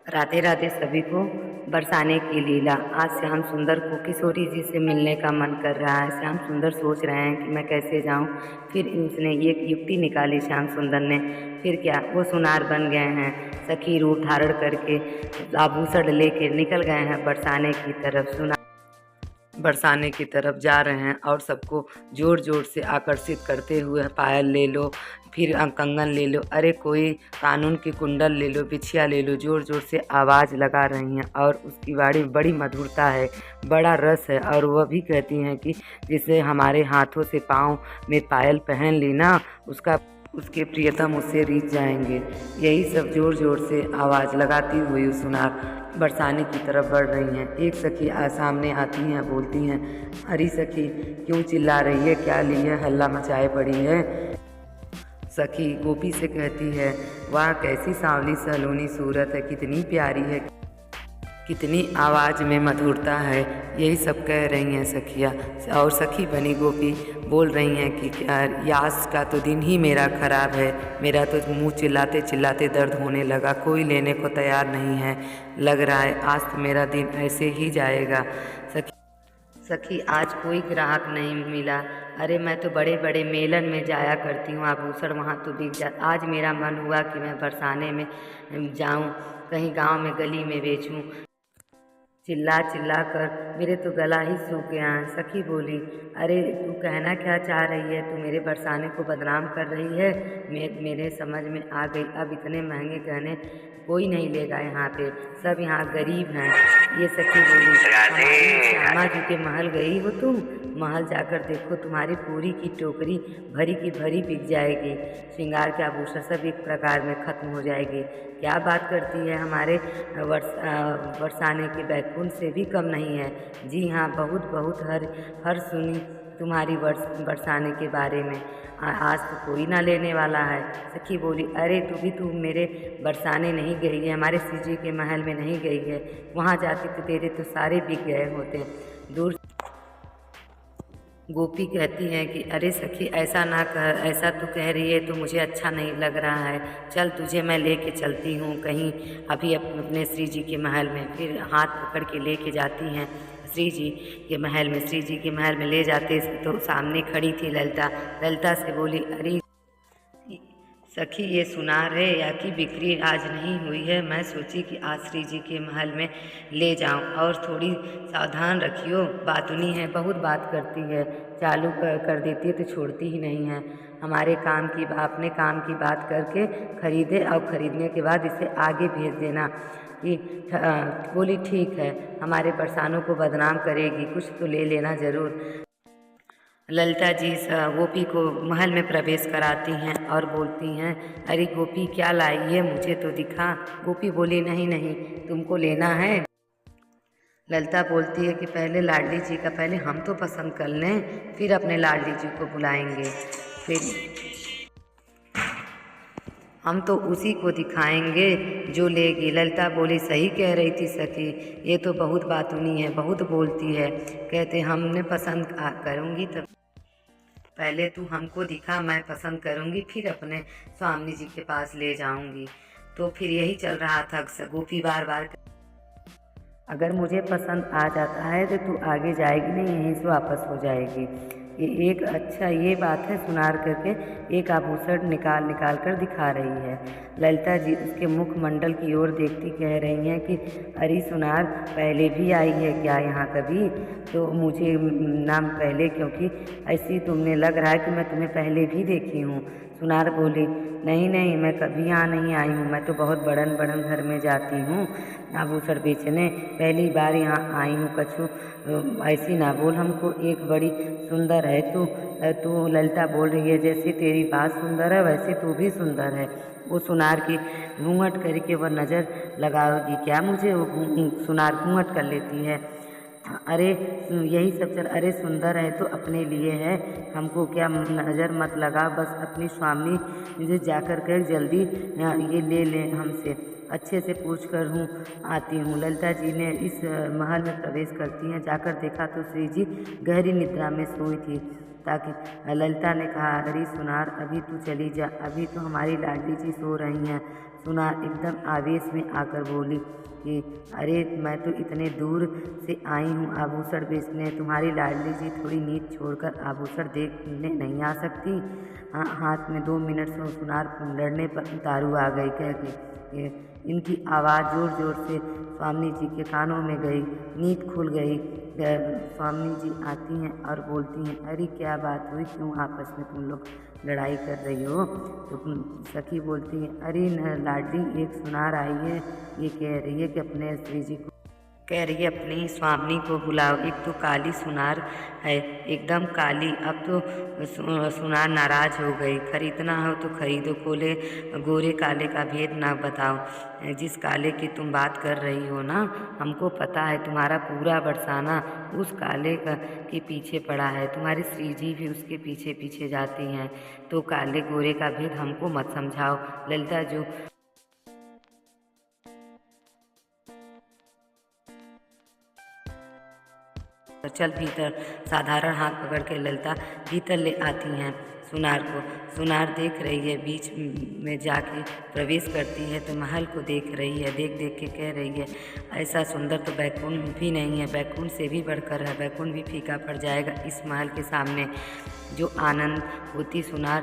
राधे राधे सभी को। बरसाने की लीला। आज श्याम सुंदर को किशोरी जी से मिलने का मन कर रहा है। श्याम सुंदर सोच रहे हैं कि मैं कैसे जाऊं। फिर उसने एक युक्ति निकाली श्याम सुंदर ने। फिर क्या, वो सुनार बन गए हैं। सखी रूप धारण करके आभूषण लेके निकल गए हैं बरसाने की तरफ जा रहे हैं और सबको जोर जोर से आकर्षित करते हुए पायल ले लो, फिर कंगन ले लो, अरे कोई कानून की कुंडल ले लो, बिछिया ले लो, जोर जोर से आवाज़ लगा रही हैं। और उसकी वाणी बड़ी मधुरता है, बड़ा रस है। और वह भी कहती हैं कि जिसे हमारे हाथों से पाँव में पायल पहन ली ना, उसके प्रियतम उससे रीझ जाएंगे। यही सब जोर जोर से आवाज़ लगाती हुई सुनार बरसाने की तरफ बढ़ रही हैं। एक सखी सामने आती हैं, बोलती हैं, अरे सखी क्यों चिल्ला रही है, क्या ली है, हल्ला मचाए पड़ी है। सखी गोपी से कहती है, वाह कैसी सांवली सलोनी सूरत है, कितनी प्यारी है, कितनी आवाज़ में मधुरता है। यही सब कह रही हैं सखियाँ। और सखी बनी गोपी बोल रही हैं कि यास का तो दिन ही मेरा ख़राब है, मेरा तो मुंह चिल्लाते चिल्लाते दर्द होने लगा, कोई लेने को तैयार नहीं है, लग रहा है आज तो मेरा दिन ऐसे ही जाएगा। सखी आज कोई ग्राहक नहीं मिला। अरे मैं तो बड़े बड़े मेलन में जाया करती हूँ, आभूषण वहाँ तो बिक जाता। आज मेरा मन हुआ कि मैं बरसाने में जाऊँ, कहीं गांव में गली में बेचूँ। चिल्ला चिल्ला कर मेरे तो गला ही सूख गया है। सखी बोली, अरे तू कहना क्या चाह रही है, तू मेरे बरसाने को बदनाम कर रही है। मेरे समझ में आ गई, अब इतने महंगे गहने कोई नहीं लेगा यहाँ पे, सब यहाँ गरीब हैं। ये सखी बोली, हमारी श्यामा जी के महल गई हो तुम, महल जाकर देखो, तुम्हारी पूरी की टोकरी भरी की भरी बिक जाएगी, श्रृंगार के आभूषण सब एक प्रकार में खत्म हो जाएगी। क्या बात करती है, हमारे बरसाने के बैकुंठ से भी कम नहीं है। जी हाँ, बहुत बहुत हर सुनी तुम्हारी बरसाने के बारे में। आज तो कोई ना लेने वाला है। सखी बोली, अरे तू मेरे बरसाने नहीं गई है, हमारे श्री जी के महल में नहीं गई है, वहाँ जाती तो तेरे तो सारे बिक गए होते। दूर गोपी कहती हैं कि अरे सखी ऐसा ना कर, ऐसा तू कह रही है तो मुझे अच्छा नहीं लग रहा है, चल तुझे मैं लेके चलती हूँ कहीं अभी अपने श्री जी के महल में। फिर हाथ पकड़ के लेके जाती हैं श्री जी के महल में। श्री जी के महल में ले जाते तो सामने खड़ी थी ललिता। ललिता से बोली, अरे सखी ये सुनार है या कि बिक्री आज नहीं हुई है, मैं सोची कि आज श्री जी के महल में ले जाऊं, और थोड़ी सावधान रखियो, बातुनी है, बहुत बात करती है, चालू कर देती है तो छोड़ती ही नहीं है। हमारे अपने काम की बात करके खरीदे और ख़रीदने के बाद इसे आगे भेज देना। कि बोली ठीक है, हमारे बरसानों को बदनाम करेगी, कुछ तो ले लेना ज़रूर। ललिता जी गोपी को महल में प्रवेश कराती हैं और बोलती हैं, अरे गोपी क्या लाई है, मुझे तो दिखा। गोपी बोली, नहीं नहीं तुमको लेना है। ललिता बोलती है कि पहले लाडली जी का, पहले हम तो पसंद कर लें, फिर अपने लाडली जी को बुलाएंगे, फिर हम तो उसी को दिखाएंगे जो लेगी। ललिता बोली, सही कह रही थी सखी, ये तो बहुत बातूनी है, बहुत बोलती है। कहते हमने पसंद करूँगी तब, पहले तू हमको दिखा, मैं पसंद करूँगी, फिर अपने स्वामी जी के पास ले जाऊँगी। तो फिर यही चल रहा था। गोपी बार बार, अगर मुझे पसंद आ जाता है तो तू आगे जाएगी नहीं, यहीं से वापस हो जाएगी। ये बात है, सुनार करके एक आभूषण निकाल कर दिखा रही है। ललिता जी उसके मुखमंडल की ओर देखती कह रही हैं कि अरे सुनार पहले भी आई है क्या यहाँ कभी, तो मुझे नाम पहले, क्योंकि ऐसी तुमने लग रहा है कि मैं तुम्हें पहले भी देखी हूँ। सुनार बोली, नहीं नहीं मैं कभी यहाँ नहीं आई हूँ, मैं तो बहुत बड़न बड़न घर में जाती हूँ आभूषण बेचने, पहली बार यहाँ आई हूँ। कछु ऐसी ना बोल, हमको एक बड़ी सुंदर है तू ललिता बोल रही है, जैसे तेरी बात सुंदर है वैसे तू भी सुंदर है। वो सुनार की घूंघट करके वह नज़र लगाओगी क्या मुझे, वो सुनार घूंघट कर लेती है। अरे यही सब चल, अरे सुंदर है तो अपने लिए है, हमको क्या नज़र मत लगा, बस अपनी स्वामी मुझे जाकर कर जल्दी ये ले लें हमसे, अच्छे से पूछ कर आती हूँ। ललिता जी ने इस महल में प्रवेश करती हैं। जाकर देखा तो श्री जी गहरी निद्रा में सोई थी। ताकि ललिता ने कहा, अरे सुनार अभी तू चली जा, अभी तो हमारी लाडली जी सो रही हैं, सुनार एकदम आवेश में आकर बोली कि अरे मैं तो इतने दूर से आई हूँ आभूषण बेचने, तुम्हारी लाडली जी थोड़ी नींद छोड़कर आभूषण देखने नहीं आ सकती। हाथ में 2 मिनट से सुनार लड़ने पर उतारू आ गई। कह के इनकी आवाज़ ज़ोर ज़ोर से स्वामी जी के कानों में गई। नींद खुल गई। स्वामी जी आती हैं और बोलती हैं, अरे क्या बात हुई, क्यों आपस में तुम लोग लड़ाई कर रही हो? तो सखी बोलती है, अरे लाडली एक सुनार आई है, ये कह रही है कि अपने श्री जी को कह रही है अपनी स्वामी को बुलाओ। एक तो काली सुनार है, एकदम काली। अब तो सुनार नाराज हो गई। खरीदना हो तो खरीदो, गोरे काले का भेद ना बताओ। जिस काले की तुम बात कर रही हो ना, हमको पता है तुम्हारा पूरा बरसाना उस काले के पीछे पड़ा है। तुम्हारी श्री जी भी उसके पीछे पीछे जाती हैं। तो काले गोरे का भेद हमको मत समझाओ। ललिता जो चल भीतर। साधारण हाथ पकड़ के ललिता भीतर ले आती हैं सुनार को। सुनार देख रही है, बीच में जाके प्रवेश करती है तो महल को देख रही है। देख देख के कह रही है, ऐसा सुंदर तो बैकुंठ भी नहीं है, बैकुंठ से भी बढ़कर है। बैकुंठ भी फीका पड़ जाएगा इस महल के सामने। जो आनंद होती सुनार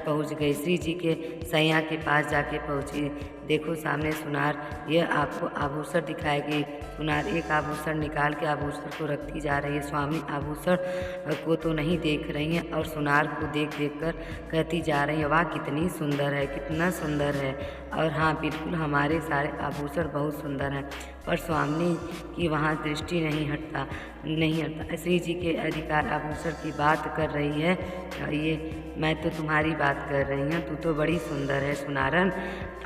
पहुंच गई। श्री जी के सैया के पास जाके पहुंची। देखो सामने सुनार यह आपको आभूषण दिखाएगी। सुनार एक आभूषण निकाल के आभूषण को रखती जा रही है। स्वामी आभूषण को तो नहीं देख रही हैं और सुनार को देख देख कर कहती जा रही है, वाह कितनी सुंदर है, कितना सुंदर है। और हाँ, बिल्कुल हमारे सारे आभूषण बहुत सुंदर हैं, पर स्वामी की वहाँ दृष्टि नहीं हटता। श्री जी के अधिकार आभूषण की बात कर रही है। ये मैं तो तुम्हारी बात कर रही हूँ, तू तो बड़ी सुंदर है सुनारन,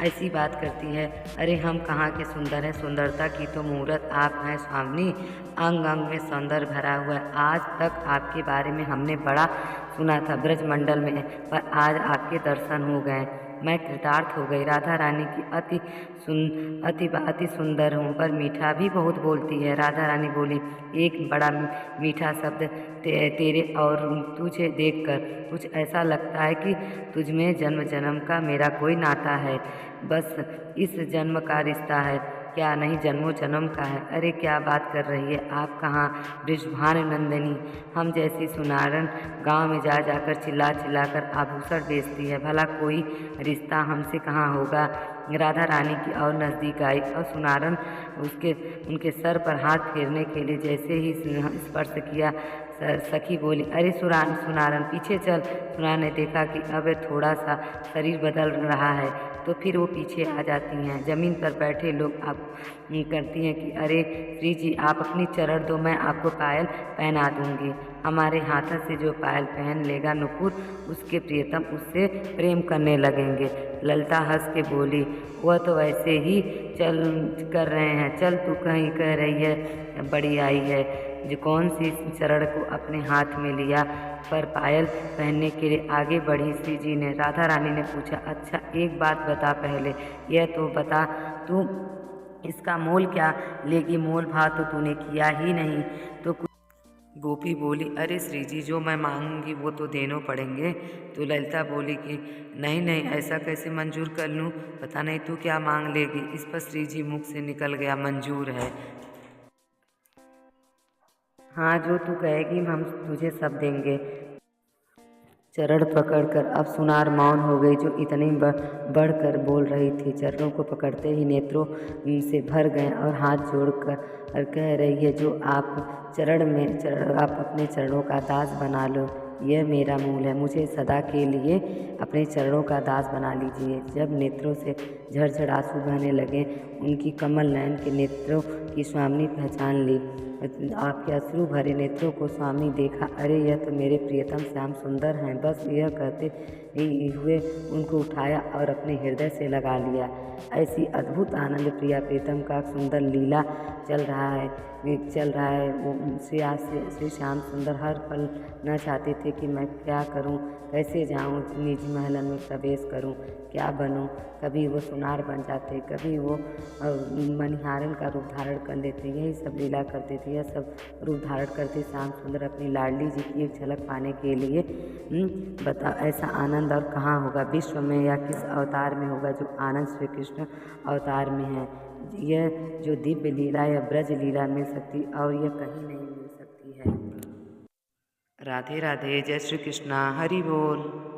ऐसी बात करती है। अरे हम कहाँ के सुंदर हैं, सुंदरता की तो मूर्त आप हैं स्वामी। अंग अंग में सौंदर्य भरा हुआ है। आज तक आपके बारे में हमने बड़ा सुना था ब्रजमंडल में, पर आज आपके दर्शन हो गए, मैं कृतार्थ हो गई। राधा रानी की अति सुंदर हूँ, पर मीठा भी बहुत बोलती है। राधा रानी बोली, एक बड़ा मीठा शब्द तेरे और तुझे देखकर कुछ ऐसा लगता है कि तुझमें जन्म जन्म का मेरा कोई नाता है, बस इस जन्म का रिश्ता है, क्या नहीं जन्मों जन्म का है। अरे क्या बात कर रही है आप, कहाँ बृषभान नंदिनी हम जैसी सुनारन गांव में जा जाकर चिल्ला चिल्ला कर आभूषण बेचती है, भला कोई रिश्ता हमसे कहाँ होगा। राधा रानी की और नज़दीक आई और सुनारन उनके सर पर हाथ फेरने के लिए जैसे ही स्पर्श किया, सखी बोली, अरे सुनारन पीछे चल। सुनार ने देखा कि अब थोड़ा सा शरीर बदल रहा है तो फिर वो पीछे आ जाती हैं। ज़मीन पर बैठे लोग आप करती हैं कि अरे श्री जी आप अपनी चरण दो, मैं आपको पायल पहना दूंगी। हमारे हाथों से जो पायल पहन लेगा नुपुर, उसके प्रियतम उससे प्रेम करने लगेंगे। ललिता हंस के बोली, वह तो वैसे ही चल कर रहे हैं, चल तू कहीं कह रही है बड़ी आई है जो कौन सी चरण को अपने हाथ में लिया। पर पायल पहनने के लिए आगे बढ़ी श्री जी ने। राधा रानी ने पूछा, अच्छा एक बात बता पहले, यह तो बता तू इसका मोल क्या लेगी, मोल भाव तो तूने किया ही नहीं। तो गोपी बोली, अरे श्री जी जो मैं मांगूंगी वो तो देने पड़ेंगे। तो ललिता बोली कि नहीं नहीं ऐसा कैसे मंजूर कर लूँ, पता नहीं तू क्या मांग लेगी। इस पर श्री जी मुख से निकल गया, मंजूर है, हाँ जो तू कहेगी हम तुझे सब देंगे। चरण पकड़कर अब सुनार मौन हो गई, जो इतनी बढ़कर बोल रही थी। चरणों को पकड़ते ही नेत्रों से भर गए और हाथ जोड़कर कह रही है, जो आप आप अपने चरणों का दास बना लो, यह मेरा मूल है, मुझे सदा के लिए अपने चरणों का दास बना लीजिए। जब नेत्रों से झरझर आंसू बहने लगे, उनकी कमल नयन के नेत्रों की स्वामी पहचान ली। आपके अश्रु भरे नेत्रों को स्वामी देखा, अरे यह तो मेरे प्रियतम श्याम सुंदर हैं। बस यह कहते ही हुए उनको उठाया और अपने हृदय से लगा लिया। ऐसी अद्भुत आनंद प्रिया प्रीतम का सुंदर लीला चल रहा है। श्री श्याम सुंदर हर पल न चाहते थे कि मैं क्या करूं, कैसे जाऊं, निज महलन में प्रवेश करूं, क्या बनूं। कभी वो सुनार बन जाते, कभी वो मणिहारन का रूप धारण कर लेते, यही सब लीला करते थे। यह सब रूप धारण करते श्याम सुंदर अपनी लाडली जी की एक झलक पाने के लिए बता ऐसा आनंद और कहाँ होगा विश्व में या किस अवतार में होगा जो आनंद श्री कृष्ण अवतार में है। यह जो दिव्य लीला या ब्रज लीला मिल सकती और यह कहीं नहीं मिल सकती है। राधे राधे, जय श्री कृष्णा, हरि बोल।